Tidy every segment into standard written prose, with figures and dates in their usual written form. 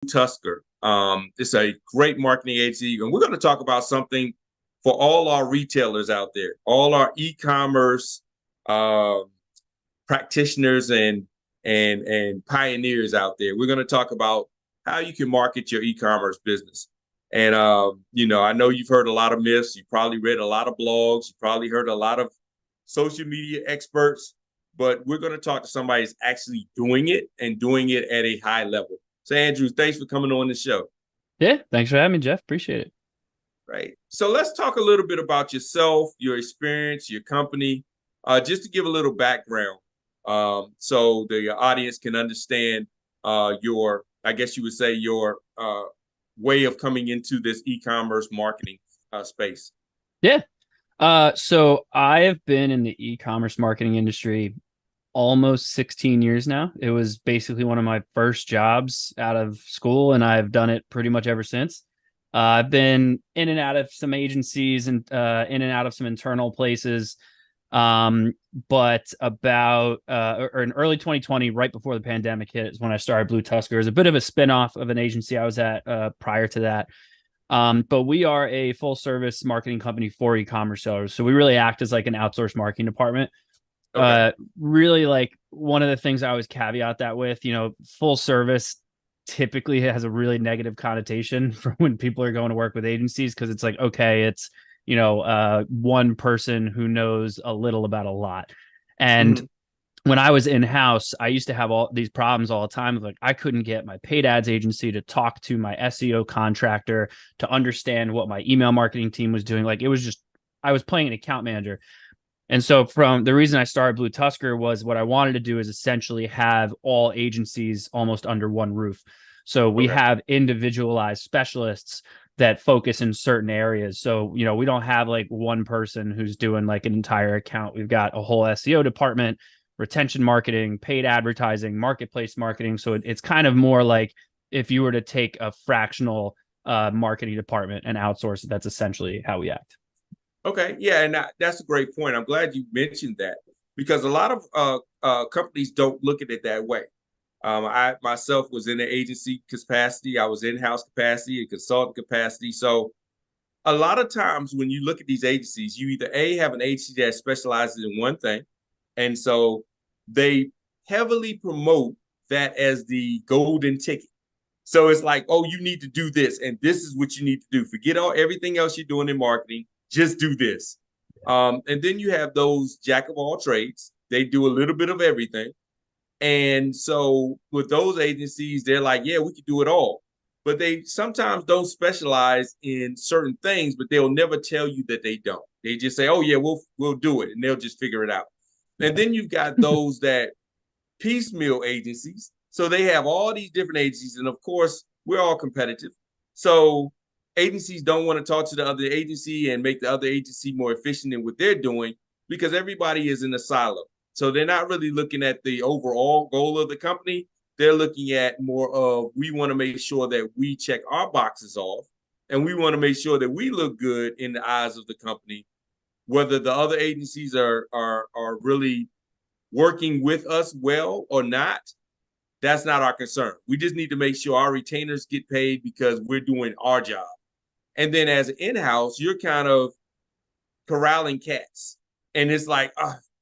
BlueTuskr. It's a great marketing agency, and we're going to talk about something for all our retailers out there, all our e-commerce uh, practitioners and pioneers out there. We're going to talk about how you can market your e-commerce business. And I know you've heard a lot of myths. You probably read a lot of blogs. You probably heard a lot of social media experts. But we're going to talk to somebody who's actually doing it and doing it at a high level. So, Andrew, thanks for coming on the show. Yeah, thanks for having me, Jeff. Appreciate it. Right. So let's talk a little bit about yourself, your experience, your company, just to give a little background, so the audience can understand I guess you would say, your way of coming into this e-commerce marketing space. Yeah. So I have been in the e-commerce marketing industry almost 16 years now. It was basically one of my first jobs out of school, and I've done it pretty much ever since. I've been in and out of some agencies and in and out of some internal places. Um, but about or in early 2020, right before the pandemic hit, is when I started BlueTuskr. It was a bit of a spinoff of an agency I was at prior to that. But we are a full service marketing company for e-commerce sellers. So we really act as like an outsourced marketing department. Okay. Really, like, one of the things I always caveat that with, full service typically has a really negative connotation for when people are going to work with agencies, because it's like, okay, it's one person who knows a little about a lot. And Hmm. when I was in house, I used to have all these problems all the time. Like, I couldn't get my paid ads agency to talk to my SEO contractor to understand what my email marketing team was doing. Like, it was just, I was playing an account manager. And so, from the reason I started BlueTuskr, was what I wanted to do is essentially have all agencies almost under one roof. So we Okay. have individualized specialists that focus in certain areas. So, we don't have like one person who's doing like an entire account. We've got a whole SEO department, retention marketing, paid advertising, marketplace marketing. So it's kind of more like if you were to take a fractional marketing department and outsource it. That's essentially how we act. Okay. Yeah, and that's a great point. I'm glad you mentioned that because a lot of companies don't look at it that way. I myself was in the agency capacity. I was in-house capacity and consultant capacity. So a lot of times when you look at these agencies, you either have an agency that specializes in one thing, and so they heavily promote that as the golden ticket. So it's like, oh, you need to do this, and this is what you need to do. Forget everything else you're doing in marketing. Just do this. And then you have those jack of all trades. They do a little bit of everything. And so with those agencies, they're like, yeah, we can do it all. But they sometimes don't specialize in certain things, but they'll never tell you that they don't. They just say, oh yeah, we'll do it, and they'll just figure it out. And Yeah. then you've got those that piecemeal agencies. So they have all these different agencies, and of course, we're all competitive. So agencies don't want to talk to the other agency and make the other agency more efficient in what they're doing because everybody is in a silo. So they're not really looking at the overall goal of the company. They're looking at more of, we want to make sure that we check our boxes off, and we want to make sure that we look good in the eyes of the company. Whether the other agencies are really working with us well or not, that's not our concern. We just need to make sure our retainers get paid because we're doing our job. And then as an in-house, you're kind of corralling cats. And it's like,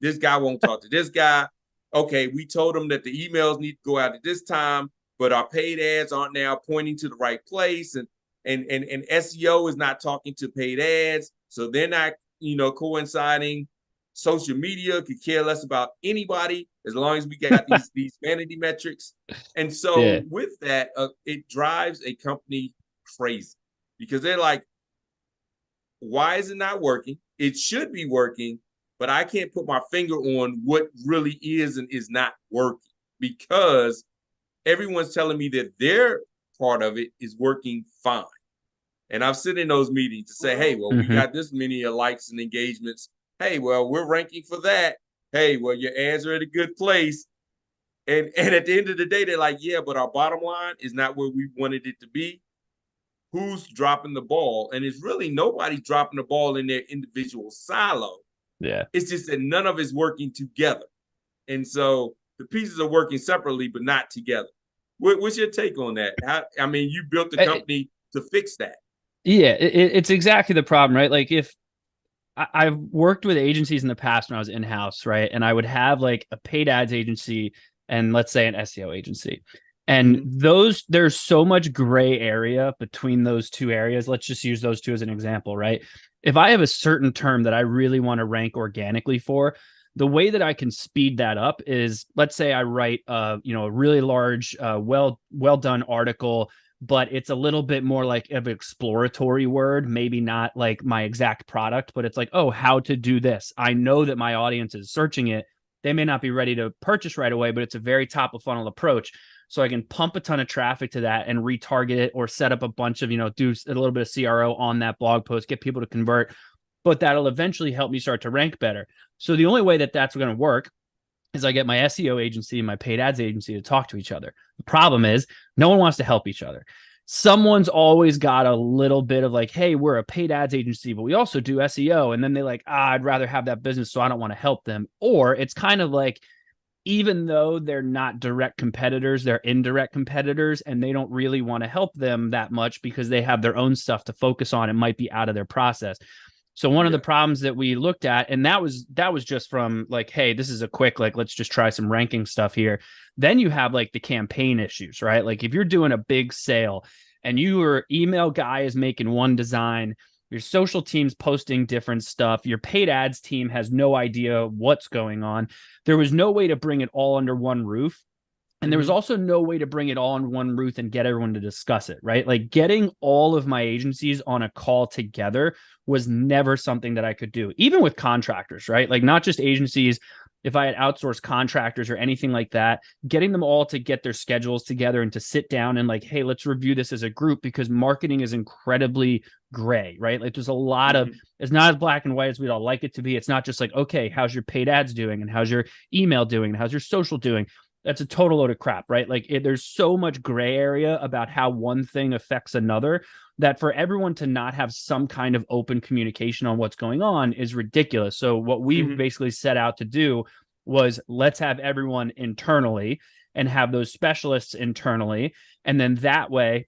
this guy won't talk to this guy. Okay, we told him that the emails need to go out at this time, but our paid ads aren't now pointing to the right place. And SEO is not talking to paid ads. So they're not, coinciding. Social media could care less about anybody as long as we got these vanity metrics. And Yeah. so with that, it drives a company crazy because they're like, why is it not working? It should be working, but I can't put my finger on what really is and is not working because everyone's telling me that their part of it is working fine. And I've sit in those meetings to say, hey, well, we Mm-hmm. got this many likes and engagements. Hey, well, we're ranking for that. Hey, well, your ads are at a good place. And at the end of the day, they're like, yeah, but our bottom line is not where we wanted it to be. Who's dropping the ball? And it's really nobody dropping the ball in their individual silo. Yeah. It's just that none of it's working together. And so the pieces are working separately, but not together. What's your take on that? I mean, you built the Uh, company to fix that. Yeah, it's exactly the problem, right? Like if I've worked with agencies in the past when I was in house, right? And I would have like a paid ads agency and let's say an SEO agency. And Mm-hmm. there's so much gray area between those two areas. Let's just use those two as an example, right? If I have a certain term that I really want to rank organically for, the way that I can speed that up is, let's say I write a really large well done article, but it's a little bit more like of an exploratory word, maybe not like my exact product, but it's like, oh, how to do this. I know that my audience is searching it. They may not be ready to purchase right away, but it's a very top of funnel approach. So I can pump a ton of traffic to that and retarget it, or set up a bunch of, do a little bit of CRO on that blog post, get people to convert, but that'll eventually help me start to rank better. So the only way that that's going to work is I get my SEO agency and my paid ads agency to talk to each other. The problem is no one wants to help each other. Someone's always got a little bit of like, hey, we're a paid ads agency, but we also do SEO. And then they like, I'd rather have that business, so I don't want to help them. Or it's kind of like, even though they're not direct competitors, they're indirect competitors, and they don't really want to help them that much because they have their own stuff to focus on. It might be out of their process. So one of the Yeah. problems that we looked at, and that was just from like, hey, this is a quick, like, let's just try some ranking stuff here. Then you have like the campaign issues, right? Like if you're doing a big sale and your email guy is making one design, your social team's posting different stuff, your paid ads team has no idea what's going on. There was no way to bring it all under one roof. And there was Mm-hmm. also no way to bring it all on one roof and get everyone to discuss it, right? Like getting all of my agencies on a call together was never something that I could do, even with contractors, right? Like not just agencies. If I had outsourced contractors or anything like that, getting them all to get their schedules together and to sit down and like, hey, let's review this as a group, because marketing is incredibly gray, right? Like there's a lot of, Mm-hmm. it's not as black and white as we'd all like it to be. It's not just like, okay, how's your paid ads doing? And how's your email doing? And how's your social doing? That's a total load of crap, right? Like there's so much gray area about how one thing affects another that for everyone to not have some kind of open communication on what's going on is ridiculous. So what we Mm-hmm. basically set out to do was, let's have everyone internally and have those specialists internally. And then that way,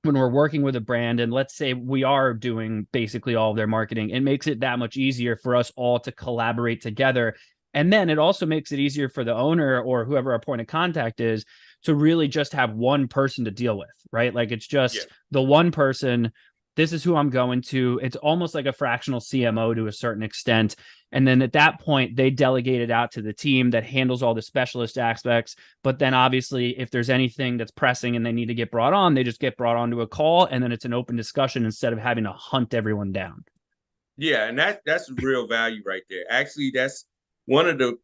when we're working with a brand and let's say we are doing basically all of their marketing, it makes it that much easier for us all to collaborate together. And then it also makes it easier for the owner or whoever our point of contact is to really just have one person to deal with, right? Like it's Yeah. just the one person. This is who I'm going to. It's almost like a fractional CMO to a certain extent. And then at that point, they delegate it out to the team that handles all the specialist aspects. But then obviously, if there's anything that's pressing and they need to get brought on, they just get brought onto a call, and then it's an open discussion instead of having to hunt everyone down. Yeah, and that's real value right there. Actually, that's one of the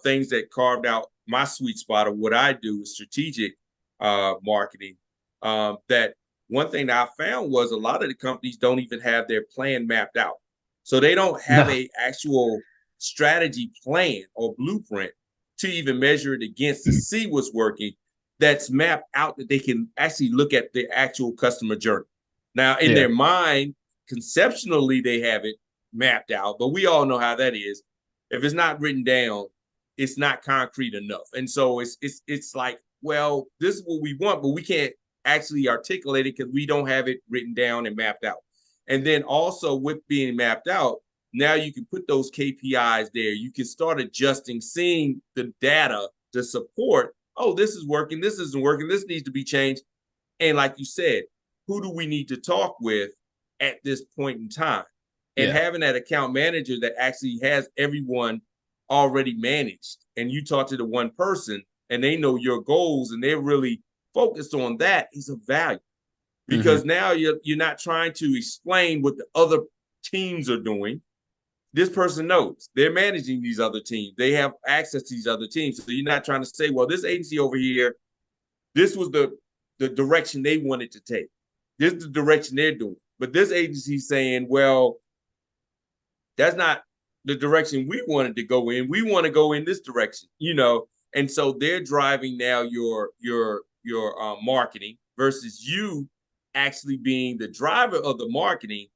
things that carved out my sweet spot of what I do is strategic marketing. That one thing that I found was a lot of the companies don't even have their plan mapped out, so they don't have No. a actual strategy plan or blueprint to even measure it against to see what's working. That's mapped out that they can actually look at the actual customer journey. Now, in Yeah. their mind, conceptually they have it mapped out, but we all know how that is. If it's not written down, it's not concrete enough. And so it's like, well, this is what we want, but we can't actually articulate it because we don't have it written down and mapped out. And then also with being mapped out, now you can put those KPIs there. You can start adjusting, seeing the data to support, oh, this is working, this isn't working, this needs to be changed. And like you said, who do we need to talk with at this point in time? And Yeah. having that account manager that actually has everyone already managed, and you talk to the one person and they know your goals and they're really focused on that is of value, Mm-hmm. because now you're not trying to explain what the other teams are doing. This person knows they're managing these other teams, they have access to these other teams, so you're not trying to say, well, this agency over here, this was the direction they wanted to take. This is the direction they're doing. But this agency saying, well, that's not the direction we wanted to go in. We want to go in this direction. And so they're driving now your marketing versus you actually being the driver of the marketing.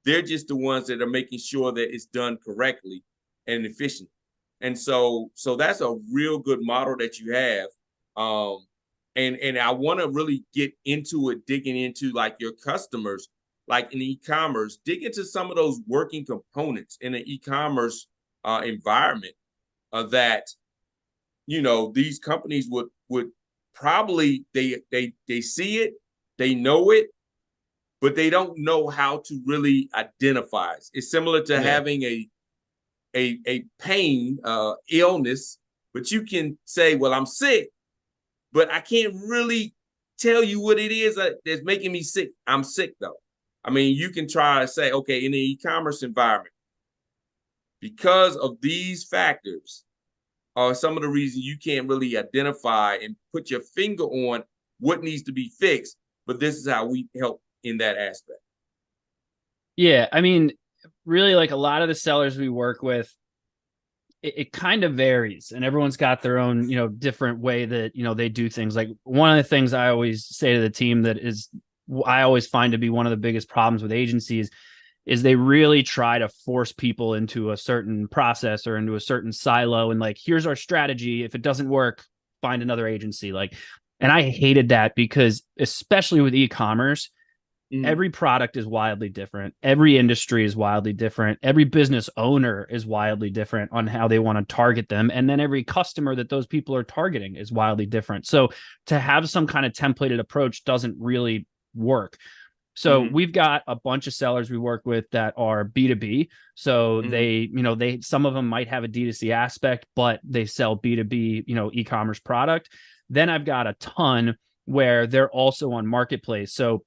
They're just the ones that are making sure that it's done correctly and efficiently. And so that's a real good model that you have. Um, And I want to really get into it, digging into like your customers, like in e-commerce, dig into some of those working components in an e-commerce environment that these companies would probably they see it, they know it, but they don't know how to really identify it. It's similar to having a pain, illness, but you can say, well, I'm sick, but I can't really tell you what it is that's making me sick. I'm sick though. I mean, you can try to say, okay, in the e-commerce environment, because of these factors are some of the reasons you can't really identify and put your finger on what needs to be fixed. But this is how we help in that aspect. Yeah, I mean, really, like a lot of the sellers we work with, it kind of varies, and everyone's got their own, different way that, they do things. Like one of the things I always say to the team that is, I always find to be one of the biggest problems with agencies is they really try to force people into a certain process or into a certain silo. And like, here's our strategy. If it doesn't work, find another agency. Like, and I hated that because especially with e-commerce, every product is wildly different. Every industry is wildly different. Every business owner is wildly different on how they want to target them. And then every customer that those people are targeting is wildly different. So to have some kind of templated approach doesn't really work. So we've got a bunch of sellers we work with that are B2B. So they some of them might have a D2C aspect, but they sell B2B, e-commerce product. Then I've got a ton where they're also on marketplace. So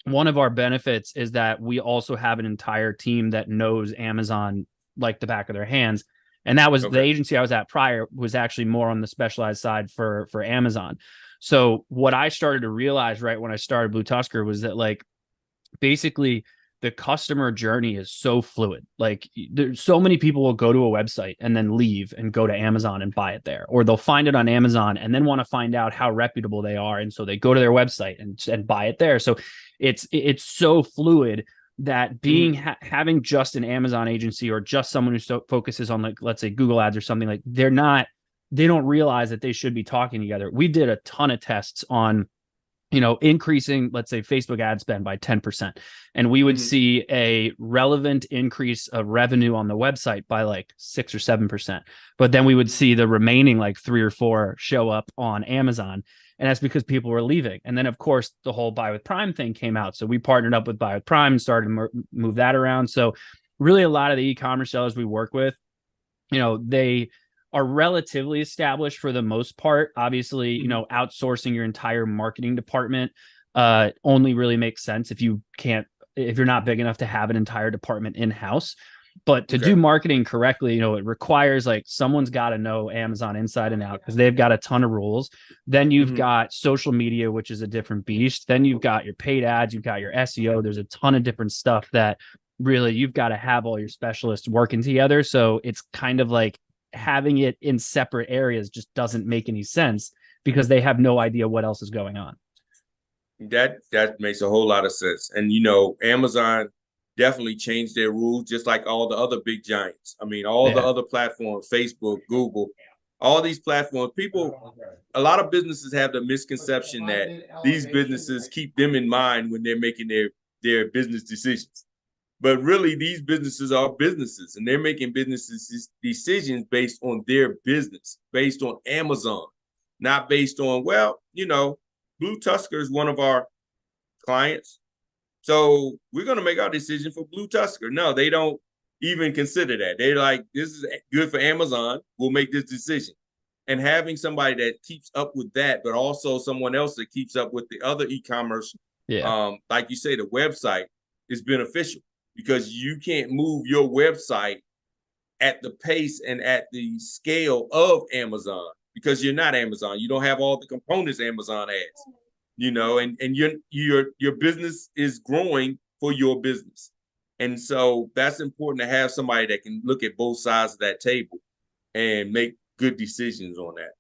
one of our benefits is that we also have an entire team that knows Amazon like the back of their hands. And that was the agency I was at prior was actually more on the specialized side for Amazon. So what I started to realize right when I started BlueTuskr was that like basically the customer journey is so fluid. Like there's so many people will go to a website and then leave and go to Amazon and buy it there, or they'll find it on Amazon and then want to find out how reputable they are. And so they go to their website and buy it there. So it's so fluid that being having just an Amazon agency or just someone who focuses on, like, let's say Google ads or something, like they don't realize that they should be talking together. We did a ton of tests on increasing, let's say, Facebook ad spend by 10%. And we would see a relevant increase of revenue on the website by like 6 or 7%. But then we would see the remaining like 3 or 4 show up on Amazon. And that's because people were leaving. And then, of course, the whole Buy with Prime thing came out. So we partnered up with Buy with Prime and started to move that around. So really a lot of the e-commerce sellers we work with, they are relatively established for the most part. Obviously, outsourcing your entire marketing department only really makes sense if you're not big enough to have an entire department in-house. But to do marketing correctly, it requires like someone's got to know Amazon inside and out because they've got a ton of rules. Then you've got social media, which is a different beast. Then you've got your paid ads, you've got your SEO. There's a ton of different stuff that really you've got to have all your specialists working together. So it's kind of like having it in separate areas just doesn't make any sense because they have no idea what else is going on. That makes a whole lot of sense. And Amazon definitely changed their rules, just like all the other big giants. I mean, all the other platforms, Facebook, Google, all these platforms, a lot of businesses have the misconception that these businesses keep them in mind when they're making their business decisions. But really, these businesses are businesses, and they're making business decisions based on their business, based on Amazon, not based on, BlueTuskr is one of our clients, so we're going to make our decision for BlueTuskr. No, they don't even consider that. They're like, this is good for Amazon. We'll make this decision. And having somebody that keeps up with that, but also someone else that keeps up with the other e-commerce, like you say, the website is beneficial because you can't move your website at the pace and at the scale of Amazon because you're not Amazon. You don't have all the components Amazon has. And your business is growing for your business. And so that's important to have somebody that can look at both sides of that table and make good decisions on that.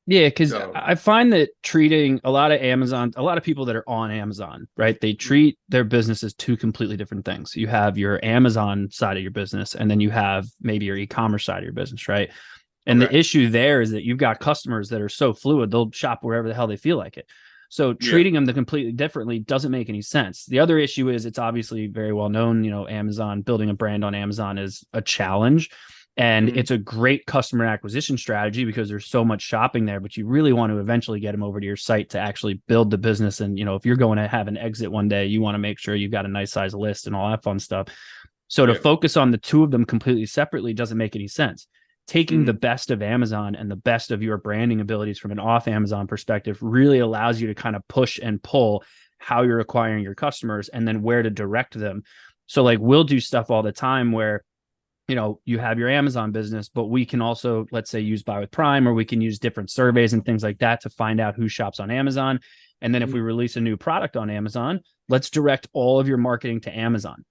Yeah, because I find that treating a lot of people that are on Amazon, right? They treat their business as two completely different things. You have your Amazon side of your business, and then you have maybe your e-commerce side of your business, right? And the issue there is that you've got customers that are so fluid, they'll shop wherever the hell they feel like it. So treating them completely differently doesn't make any sense. The other issue is it's obviously very well known, Amazon, building a brand on Amazon is a challenge. And it's a great customer acquisition strategy because there's so much shopping there, but you really want to eventually get them over to your site to actually build the business. And, if you're going to have an exit one day, you want to make sure you've got a nice size list and all that fun stuff. So to focus on the two of them completely separately doesn't make any sense. Taking the best of Amazon and the best of your branding abilities from an off Amazon perspective really allows you to kind of push and pull how you're acquiring your customers and then where to direct them. So like we'll do stuff all the time where, you have your Amazon business, but we can also, let's say, use Buy with Prime, or we can use different surveys and things like that to find out who shops on Amazon. And then if we release a new product on Amazon, let's direct all of your marketing to Amazon.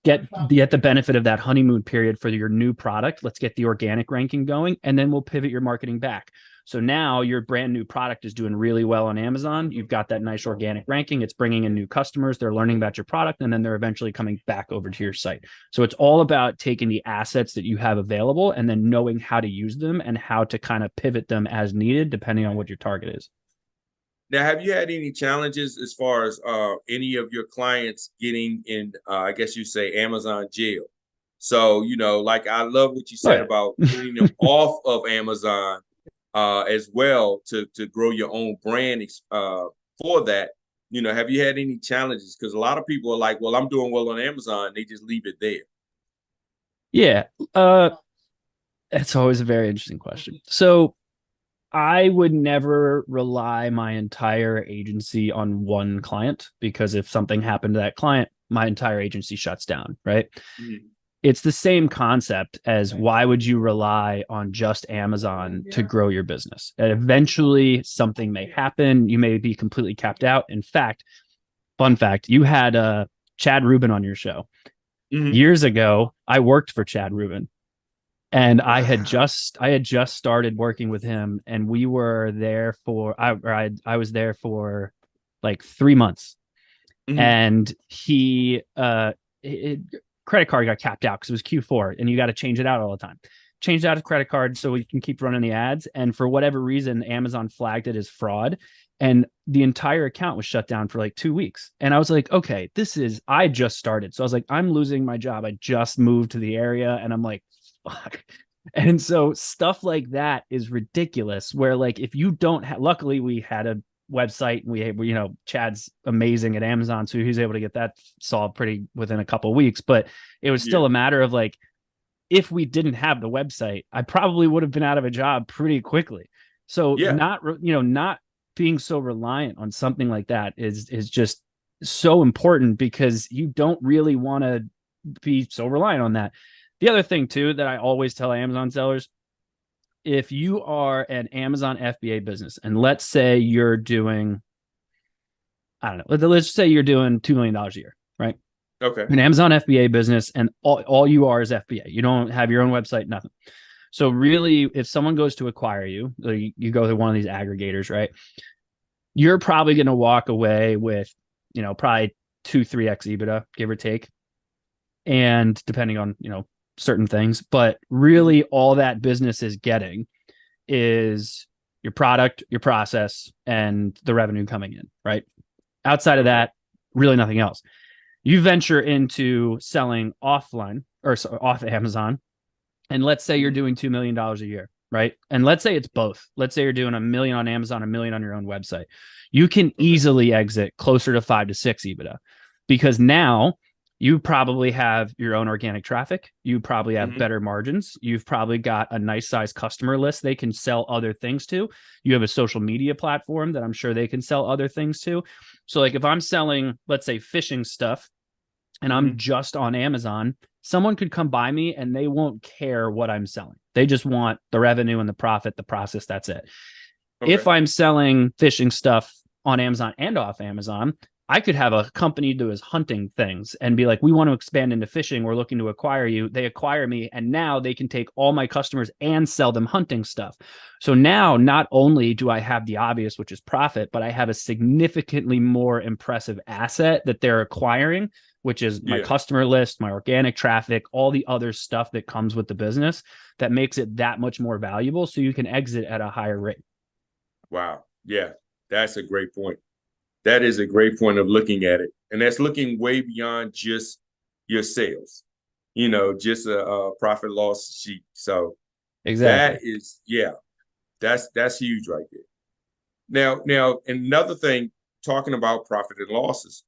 Get the benefit of that honeymoon period for your new product. Let's get the organic ranking going, and then we'll pivot your marketing back. So now your brand new product is doing really well on Amazon. You've got that nice organic ranking. It's bringing in new customers. They're learning about your product, and then they're eventually coming back over to your site. So it's all about taking the assets that you have available and then knowing how to use them and how to kind of pivot them as needed, depending on what your target is. Now, have you had any challenges as far as any of your clients getting in, I guess you say, Amazon jail? So, like I love what you said about getting them off of Amazon as well to grow your own brand for that. Have you had any challenges? Because a lot of people are like, well, I'm doing well on Amazon. They just leave it there. Yeah. That's always a very interesting question. So I would never rely my entire agency on one client, because if something happened to that client, my entire agency shuts down, right? It's the same concept as why would you rely on just Amazon to grow your business? And eventually something may happen. You may be completely capped out. In fact, fun fact, you had Chad Rubin on your show. Years ago, I worked for Chad Rubin. And I had just started working with him, and we were there for I was there for like 3 months, and he credit card got capped out because it was Q4, and you got to change it out all the time. Changed out a credit card so we can keep running the ads, and for whatever reason, Amazon flagged it as fraud, and the entire account was shut down for like 2 weeks. And I was like, okay, I just started, so I was like, I'm losing my job. I just moved to the area, and I'm like, fuck. And so stuff like that is ridiculous, where like if you don't luckily we had a website, and we Chad's amazing at Amazon, so he was able to get that solved pretty within a couple of weeks. But it was still a matter of like, if we didn't have the website, I probably would have been out of a job pretty quickly. So not being so reliant on something like that is just so important, because you don't really want to be so reliant on that. The other thing, too, that I always tell Amazon sellers, if you are an Amazon FBA business, and let's say you're doing, I don't know, let's say you're doing $2 million a year, right? Okay. An Amazon FBA business, and all you are is FBA. You don't have your own website, nothing. So really, if someone goes to acquire you, you go to one of these aggregators, right? You're probably going to walk away with, probably 2-3x EBITDA, give or take. And depending on, certain things, but really all that business is getting is your product, your process, and the revenue coming in, right? Outside of that, really nothing else. You venture into selling offline or off Amazon, and let's say you're doing $2 million a year, right? And let's say it's both. Let's say you're doing $1 million on Amazon, $1 million on your own website. You can easily exit closer to 5 to 6 EBITDA, because now you probably have your own organic traffic. You probably have better margins. You've probably got a nice size customer list they can sell other things to. You have a social media platform that I'm sure they can sell other things to. So like if I'm selling, let's say, fishing stuff, and I'm just on Amazon, someone could come by me and they won't care what I'm selling. They just want the revenue and the profit, the process. That's it. Okay. If I'm selling fishing stuff on Amazon and off Amazon, I could have a company do is hunting things and be like, we want to expand into fishing. We're looking to acquire you. They acquire me. And now they can take all my customers and sell them hunting stuff. So now not only do I have the obvious, which is profit, but I have a significantly more impressive asset that they're acquiring, which is my customer list, my organic traffic, all the other stuff that comes with the business that makes it that much more valuable. So you can exit at a higher rate. Wow. Yeah, that's a great point. That is a great point of looking at it. And that's looking way beyond just your sales, just a profit loss sheet. So Exactly. that is, that's huge right there. Now, another thing, talking about profit and losses,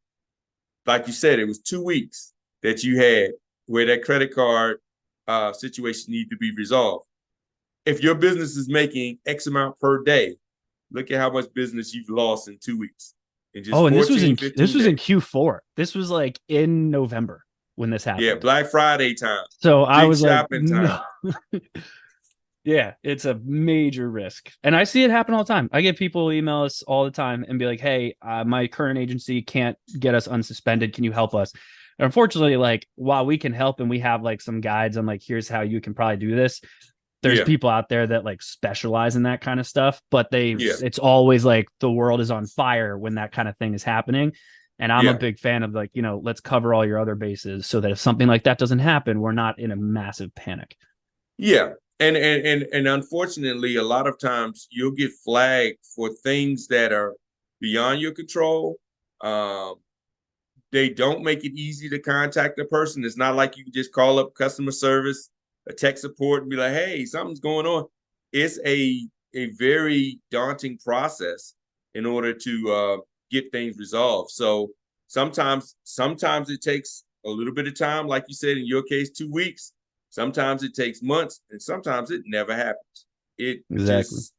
like you said, it was 2 weeks that you had where that credit card situation needed to be resolved. If your business is making X amount per day, look at how much business you've lost in 2 weeks. In just Oh, and 15 in days. Q4. This was like in November when this Yeah, happened. Black Friday time, So I big was like, shopping time. no. Yeah, it's a major risk. And I see it happen all the time. I get people email us all the time and be like, hey, my current agency can't get us unsuspended. Can you help us? And unfortunately, like, while we can help and we have like some guides on like, here's how you can probably do this, there's Yeah, people out there that like specialize in that kind of stuff, but yeah, it's always like the world is on fire when that kind of thing is happening. And I'm a yeah, big fan of like, let's cover all your other bases so that if something like that doesn't happen, we're not in a massive panic. yeah. And unfortunately, a lot of times you'll get flagged for things that are beyond your control. Um, they don't make it easy to contact a person. It's not like you can just call up customer service, a tech support, and be like, "Hey, something's going on." It's a very daunting process in order to get things resolved. So sometimes it takes a little bit of time, like you said in your case, 2 weeks. Sometimes it takes months, and sometimes it never happens. It Exactly. just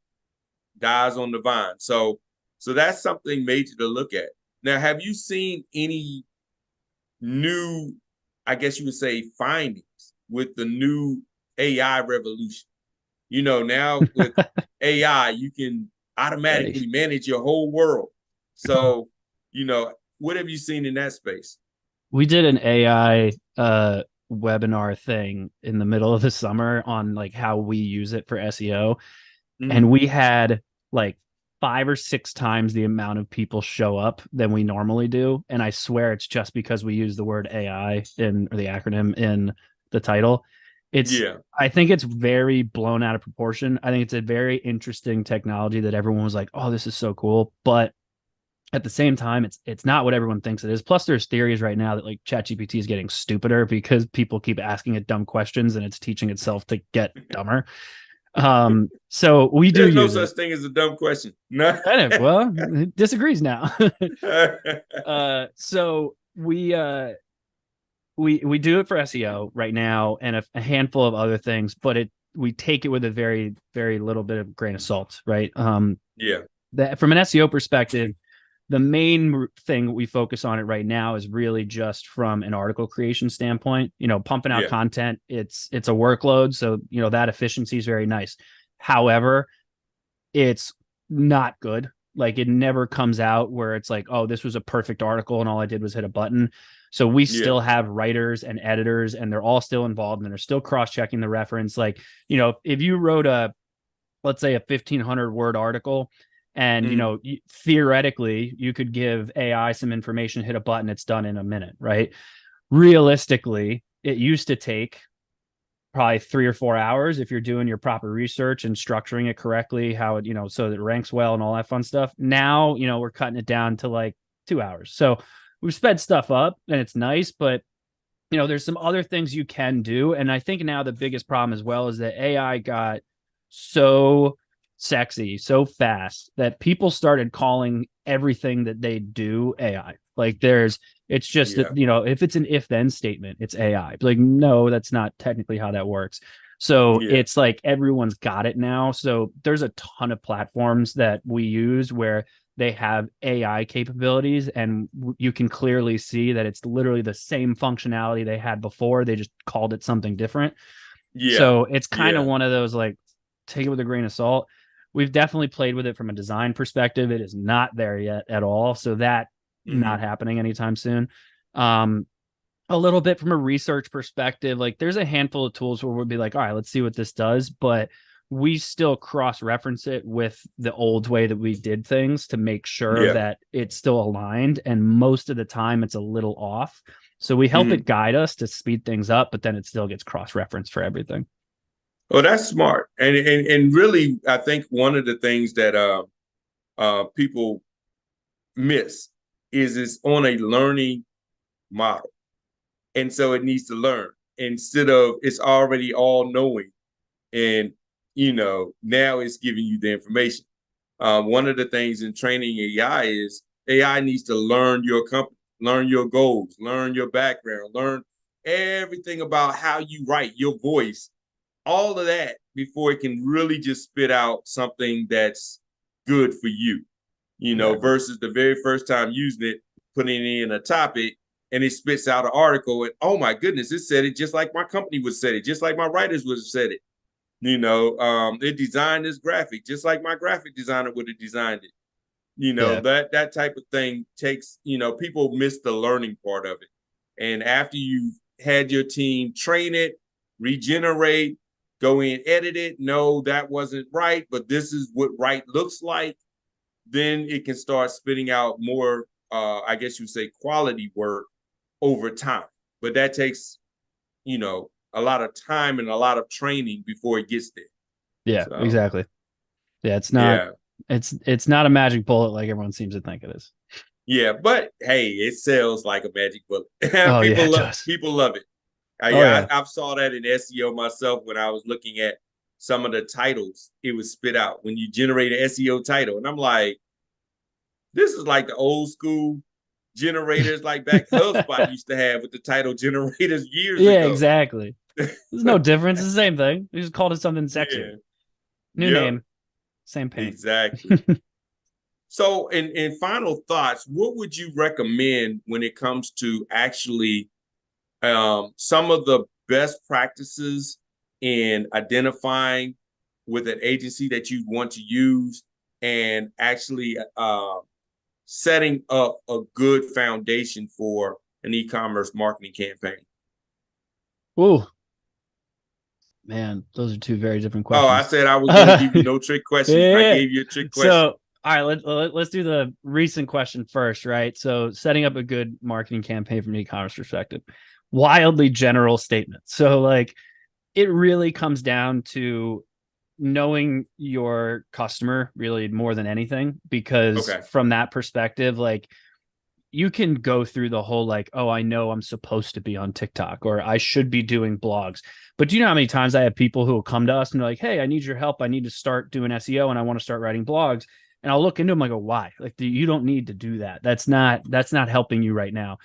dies on the vine. So that's something major to look at. Now, have you seen any new, I guess you would say, findings with the new AI revolution? Now with AI, you can Hey, automatically manage your whole world. So, what have you seen in that space? we did an AI webinar thing in the middle of the summer on like how we use it for SEO. And Mm, we had like 5 or 6 times the amount of people show up than we normally do. And I swear it's just because we use the word AI in or the acronym in the title. It's yeah, I think it's very blown out of proportion. I think it's a very interesting technology that everyone was like, "Oh, this is so cool." But at the same time, it's not what everyone thinks it is. Plus, there's theories right now that like ChatGPT is getting stupider because people keep asking it dumb questions and it's teaching itself to get dumber. So we do there's no use such it. thing as a dumb question. No. Kind of, well, disagrees now. So we do it for SEO right now and a handful of other things, but we take it with a very very little bit of grain of salt, right? Yeah, That from an SEO perspective, the main thing we focus on it right now is really just from an article creation standpoint. Pumping out yeah, content, it's a workload, so that efficiency is very nice. However, it's not good. Like it never comes out where it's like, oh, this was a perfect article and all I did was hit a button. So we yeah. still have writers and editors and they're all still involved and they're still cross-checking the reference. Like, if you wrote let's say a 1,500 word article and, Mm, theoretically you could give AI some information, hit a button, it's done in a minute, right? Realistically, it used to take probably 3 or 4 hours if you're doing your proper research and structuring it correctly, how it, so that it ranks well and all that fun stuff. Now, we're cutting it down to like 2 hours. So we've sped stuff up and it's nice, but there's some other things you can do. And I think now the biggest problem as well is that AI got so sexy, so fast that people started calling everything that they do AI. Like it's just that, yeah, if it's an if then statement, it's AI. Like, no, that's not technically how that works. So yeah, it's like everyone's got it now. So there's a ton of platforms that we use where they have AI capabilities, and you can clearly see that it's literally the same functionality they had before. They just called it something different. yeah, So it's kind of yeah, one of those like take it with a grain of salt. We've definitely played with it from a design perspective. It is not there yet at all. So that not happening anytime soon. A little bit from a research perspective, like there's a handful of tools where we'll be like, all right, let's see what this does, but we still cross-reference it with the old way that we did things to make sure that it's still aligned. And most of the time it's a little off. So we help it guide us to speed things up, but then it still gets cross-referenced for everything. Oh, that's smart. And really, I think one of the things that people miss is it's on a learning model. And so it needs to learn instead of it's already all knowing. And, now it's giving you the information. One of the things in training AI is AI needs to learn your company, learn your goals, learn your background, learn everything about how you write, your voice, all of that before it can really just spit out something that's good for you, versus the very first time using it, putting in a topic, and it spits out an article, and oh my goodness, it said it just like my company would say it, just like my writers would have said it. It designed this graphic just like my graphic designer would have designed it. That type of thing takes, people miss the learning part of it. And after you've had your team train it, regenerate, go in, edit it, no, that wasn't right, but this is what right looks like, then it can start spitting out more, I guess you would say, quality work over time. But that takes, a lot of time and a lot of training before it gets there. Yeah, so, exactly. Yeah, it's not it's not a magic bullet like everyone seems to think it is. Yeah, but hey, it sells like a magic bullet. Oh, people love it. I've saw that in SEO myself when I was looking at some of the titles it would spit out when you generate an SEO title. And I'm like, this is like the old school generators like back HubSpot used to have with the title generators years ago. Yeah, exactly. There's no difference. It's the same thing. We just called it something sexier. New name, same pain. Exactly. So in final thoughts, what would you recommend when it comes to actually some of the best practices in identifying with an agency that you want to use and actually setting up a good foundation for an e-commerce marketing campaign? Ooh, man, those are two very different questions. Oh, I said I was going to give you no trick questions. Yeah. I gave you a trick question. So, all right, let's do the recent question first, right? So, setting up a good marketing campaign from an e-commerce perspective, wildly general statement. So, like, it really comes down to knowing your customer really more than anything, because from that perspective, like, you can go through the whole like, oh, I know I'm supposed to be on TikTok or I should be doing blogs. But do you know how many times I have people who will come to us and they're like, hey, I need your help. I need to start doing SEO and I want to start writing blogs. And I'll look into them. I go, why? Like, you don't need to do that. That's not helping you right now.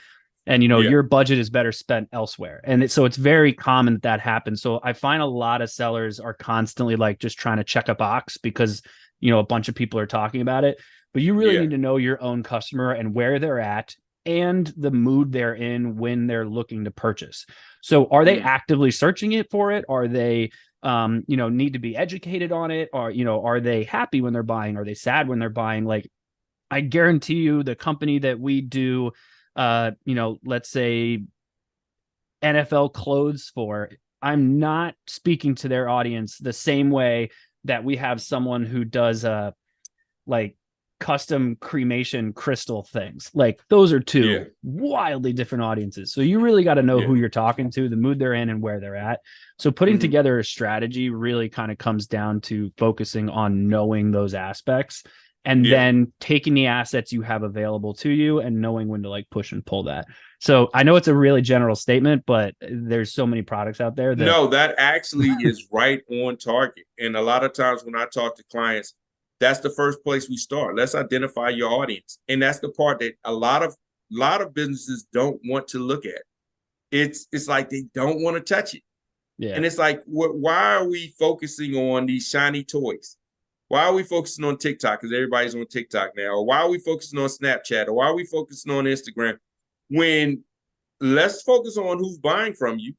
And, your budget is better spent elsewhere. And so it's very common that happens. So I find a lot of sellers are constantly like just trying to check a box because, a bunch of people are talking about it. But you really need to know your own customer and where they're at and the mood they're in when they're looking to purchase. So are they actively searching it for it? Are they, need to be educated on it? Or, are they happy when they're buying? Are they sad when they're buying? Like, I guarantee you the company that we do, let's say NFL clothes for, I'm not speaking to their audience the same way that we have someone who does like custom cremation crystal things. Like, those are two wildly different audiences. So you really got to know who you're talking to, the mood they're in and where they're at. So putting together a strategy really kind of comes down to focusing on knowing those aspects and then taking the assets you have available to you and knowing when to like push and pull that. So I know it's a really general statement, but there's so many products out there that no, that actually is right on target. And a lot of times when I talk to clients, that's the first place we start. Let's identify your audience. And that's the part that a lot of businesses don't want to look at. It's like they don't want to touch it. Yeah. And it's like, why are we focusing on these shiny toys? Why are we focusing on TikTok? Because everybody's on TikTok now. Or why are we focusing on Snapchat? Or why are we focusing on Instagram? When let's focus on who's buying from you.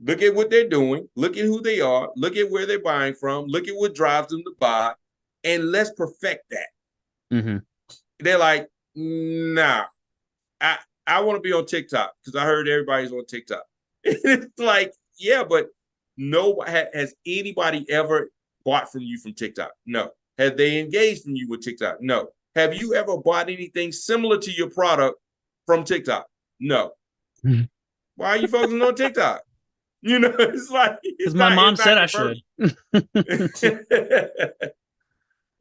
Look at what they're doing. Look at who they are. Look at where they're buying from. Look at what drives them to buy. And let's perfect that. They're like, Nah, I want to be on TikTok because I heard everybody's on TikTok. It's like, yeah, but no, has anybody ever bought from you from TikTok? No. Have they engaged from you with TikTok? No. Have you ever bought anything similar to your product from TikTok? No. Why are you focusing on TikTok? You know, it's like Because my mom it's not said I should. converting.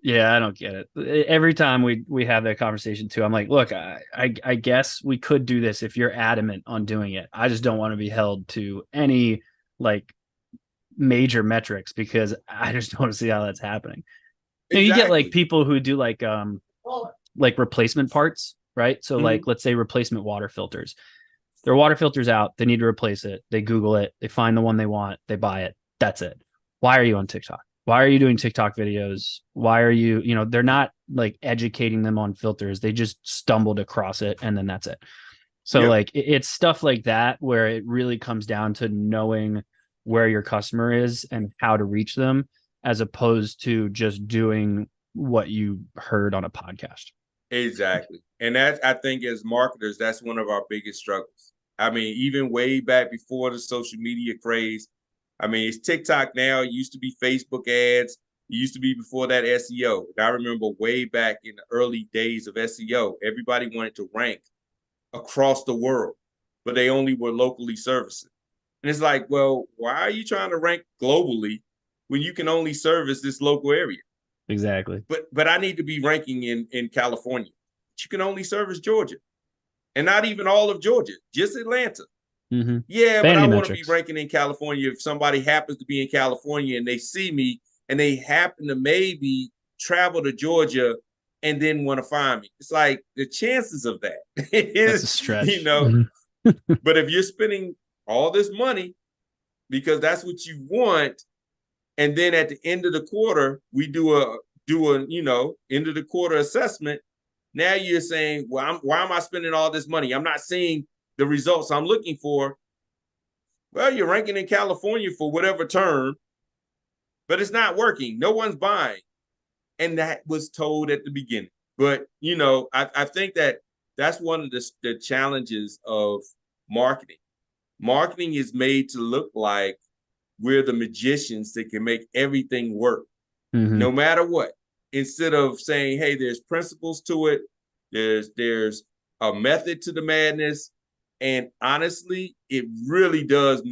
Yeah, I don't get it. Every time we have that conversation too, I'm like, look, I guess we could do this if you're adamant on doing it. I just don't want to be held to any like major metrics because I just don't want to see how that's happening. You get like Exactly. people who do like replacement parts, right? So like Mhm. let's say replacement water filters. Their water filter's out, they need to replace it. They Google it, they find the one they want, they buy it. That's it. Why are you on TikTok? Why are you doing TikTok videos? Why are you, they're not like educating them on filters. They just stumbled across it and then that's it. So Yep. like it's stuff like that where it really comes down to knowing where your customer is and how to reach them as opposed to just doing what you heard on a podcast. Exactly. And that I think as marketers, that's one of our biggest struggles. I mean, even way back before the social media craze, I mean, it's TikTok now. It used to be Facebook ads. It used to be before that SEO. And I remember way back in the early days of SEO, everybody wanted to rank across the world, but they only were locally servicing. And it's like, well, why are you trying to rank globally when you can only service this local area? Exactly. But I need to be ranking in California. But you can only service Georgia, and not even all of Georgia, just Atlanta. Mm-hmm. Yeah, but I Vanity want to be metrics. ranking in California. If somebody happens to be in California and they see me and they happen to maybe travel to Georgia and then want to find me, it's like the chances of that That's a is, stretch. But if you're spending all this money because that's what you want, and then at the end of the quarter we do a end of the quarter assessment. Now you're saying, well, why am I spending all this money? I'm not seeing the results I'm looking for. Well, you're ranking in California for whatever term, but it's not working. No one's buying. And that was told at the beginning. But, I think that that's one of the challenges of marketing. Marketing is made to look like we're the magicians that can make everything work, Mm-hmm. no matter what. Instead of saying, hey, there's principles to it, there's a method to the madness. And honestly, it really does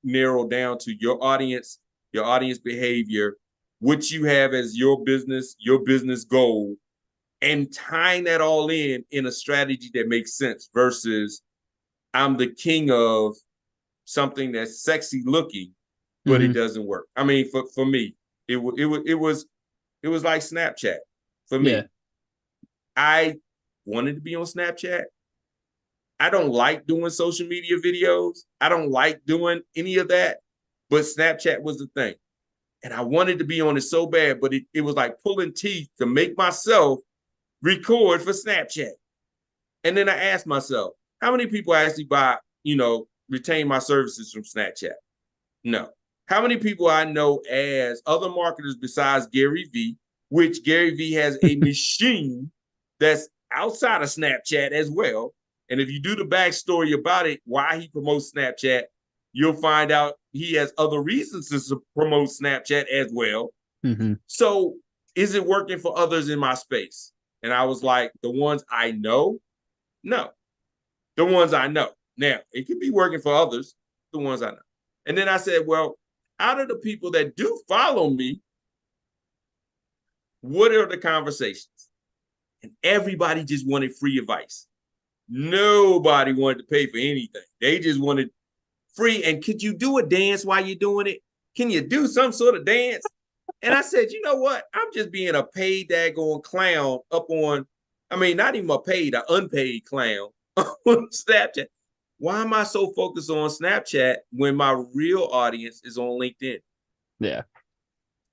narrow down to your audience behavior, what you have as your business goal, and tying that all in a strategy that makes sense versus I'm the king of something that's sexy looking, but it Mm-hmm. doesn't work. I mean, for me, it was like Snapchat for Yeah. me. I wanted to be on Snapchat. I don't like doing social media videos. I don't like doing any of that. But Snapchat was the thing. And I wanted to be on it so bad, but it was like pulling teeth to make myself record for Snapchat. And then I asked myself, how many people actually retain my services from Snapchat? No. How many people I know as other marketers besides Gary Vee, which Gary Vee has a machine that's outside of Snapchat as well. And if you do the backstory about it, why he promotes Snapchat, you'll find out he has other reasons to promote Snapchat as well. Mm-hmm. So is it working for others in my space? And I was like, the ones I know, no. The ones I know. Now, it could be working for others, the ones I know. And then I said, well, out of the people that do follow me, what are the conversations? And everybody just wanted free advice. Nobody wanted to pay for anything. They just wanted free. And could you do a dance while you're doing it? Can you do some sort of dance? And I said, you know what? I'm just being a paid daggone clown up on, I mean, not even a paid, an unpaid clown on Snapchat. Why am I so focused on Snapchat when my real audience is on LinkedIn? Yeah.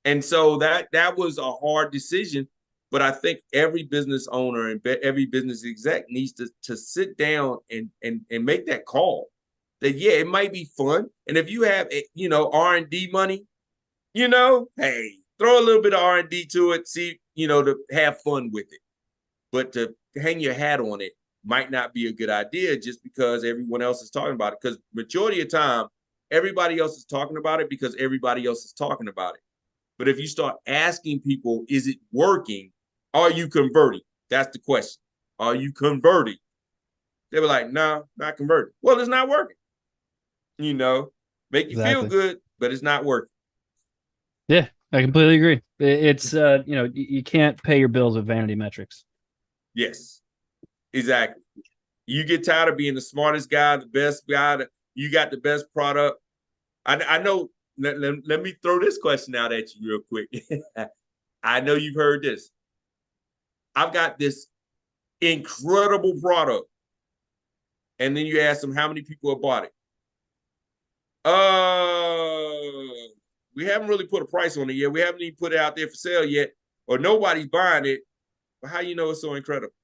And so that was a hard decision, but I think every business owner and every business exec needs to sit down and make that call. That yeah, it might be fun, and if you have R&D money, hey, throw a little bit of R&D to it, see to have fun with it. But to hang your hat on it might not be a good idea just because everyone else is talking about it. Because majority of time, everybody else is talking about it because everybody else is talking about it. But if you start asking people, is it working? Are you converting? That's the question. Are you converting? They were like, no, not converting. Well, it's not working. You know, make you feel Exactly. good, but it's not working. Yeah, I completely agree. It's you can't pay your bills with vanity metrics. Yes, exactly. You get tired of being the smartest guy, the best guy, you got the best product. I know, let me throw this question out at you real quick. I know you've heard this. I've got this incredible product. And then you ask them how many people have bought it. We haven't really put a price on it yet. We haven't even put it out there for sale yet, or nobody's buying it. But how you know it's so incredible?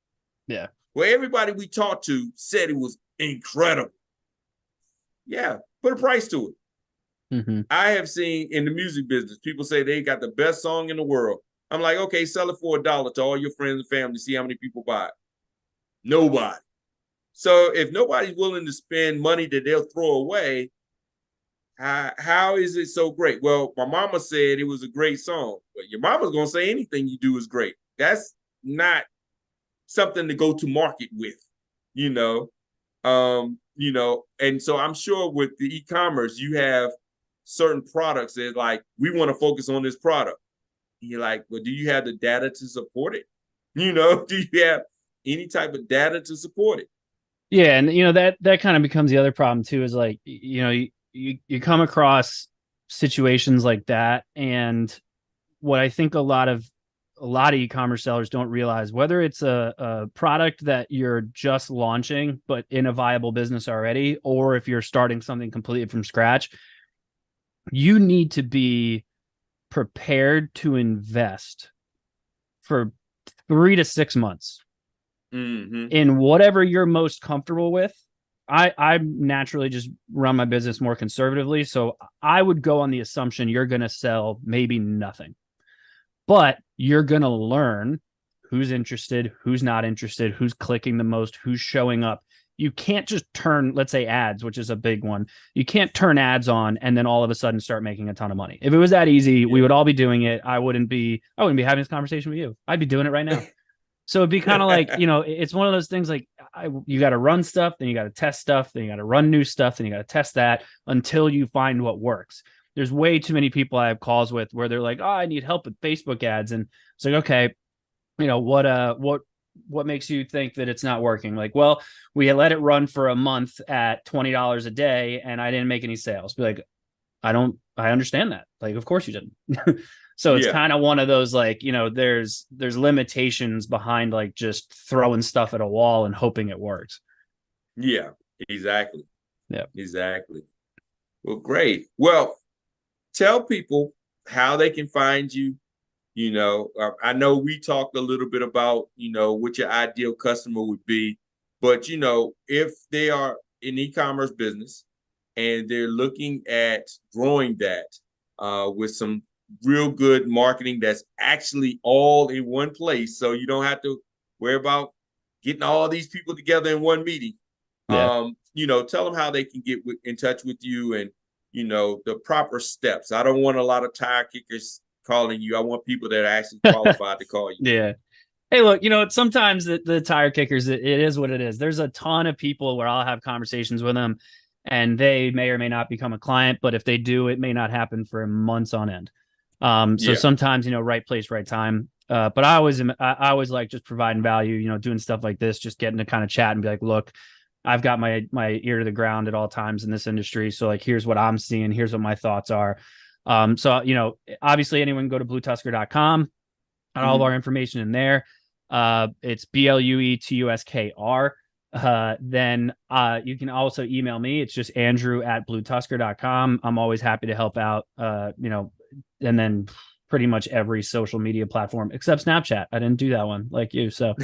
Yeah. Well, everybody we talked to said it was incredible. Yeah, put a price to it. Mm-hmm. I have seen in the music business, people say they got the best song in the world. I'm like, okay, sell it for $1 to all your friends and family, see how many people buy it. Nobody. So if nobody's willing to spend money that they'll throw away, how is it so great? Well, my mama said it was a great song, but your mama's gonna say anything you do is great. That's not something to go to market with, you know. And so I'm sure with the e-commerce, you have certain products that like we want to focus on this product. And you're like, well, do you have the data to support it? Do you have any type of data to support it? Yeah, and that kind of becomes the other problem too, is like you come across situations like that, and what I think a lot of e-commerce sellers don't realize, whether it's a product that you're just launching but in a viable business already, or if you're starting something completely from scratch, you need to be prepared to invest for 3 to 6 months Mm-hmm. in whatever you're most comfortable with. I naturally just run my business more conservatively, so I would go on the assumption you're going to sell maybe nothing, but you're going to learn who's interested, who's not interested, who's clicking the most, who's showing up. You can't just turn, let's say, ads, which is a big one. You can't turn ads on and then all of a sudden start making a ton of money. If it was that easy, we would all be doing it. I wouldn't be having this conversation with you. I'd be doing it right now. So it'd be kind of like, it's one of those things like you got to run stuff, then you got to test stuff, then you got to run new stuff, then you got to test that until you find what works. There's way too many people I have calls with where they're like, oh, I need help with Facebook ads. And it's like, okay, what makes you think that it's not working? Like, well, we let it run for a month at $20 a day and I didn't make any sales. Be like, I understand that. Like, of course you didn't. So it's Yeah. kind of one of those, like, there's limitations behind like just throwing stuff at a wall and hoping it works. Yeah, exactly. Yeah. Exactly. Well, great. Well, tell people how they can find you. I know we talked a little bit about, what your ideal customer would be, but, if they are in e-commerce business and they're looking at growing that with some real good marketing that's actually all in one place, so you don't have to worry about getting all these people together in one meeting. Yeah. Tell them how they can get in touch with you and, the proper steps. I don't want a lot of tire kickers calling you. I want people that are actually qualified to call you. Yeah. Hey, look, sometimes the tire kickers, it is what it is. There's a ton of people where I'll have conversations with them and they may or may not become a client, but if they do, it may not happen for months on end. So Yeah. sometimes, right place, right time. But I always like just providing value, doing stuff like this, just getting to kind of chat and be like, look, I've got my ear to the ground at all times in this industry. So like, here's what I'm seeing. Here's what my thoughts are. So, obviously anyone can go to bluetuskr.com. Got all of our information in there. It's BLUETUSKR. Then you can also email me. It's just Andrew@BlueTuskr.com. I'm always happy to help out. And then pretty much every social media platform except Snapchat. I didn't do that one like you, so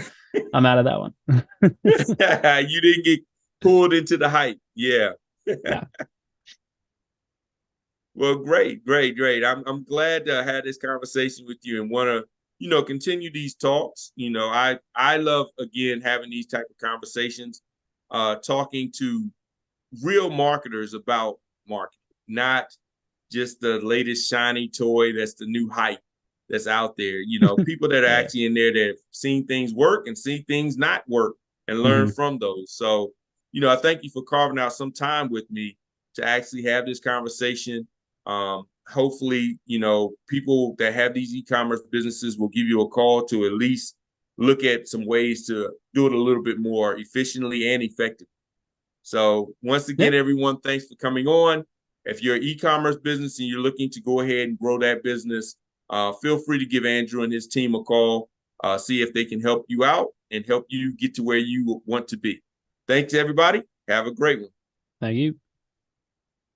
I'm out of that one. You didn't get pulled into the hype. Yeah. Yeah. Well, great. I'm glad to have this conversation with you and want to, continue these talks. I love, again, having these type of conversations, talking to real marketers about marketing, not just the latest shiny toy that's the new hype that's out there. People that are Yeah. actually in there that have seen things work and see things not work and learn Mhm. from those. So, I thank you for carving out some time with me to actually have this conversation. Hopefully, people that have these e-commerce businesses will give you a call to at least look at some ways to do it a little bit more efficiently and effectively. So once Yeah. again, everyone, thanks for coming on. If you're an e-commerce business and you're looking to go ahead and grow that business, feel free to give Andrew and his team a call, see if they can help you out and help you get to where you want to be. Thanks, everybody. Have a great one. Thank you.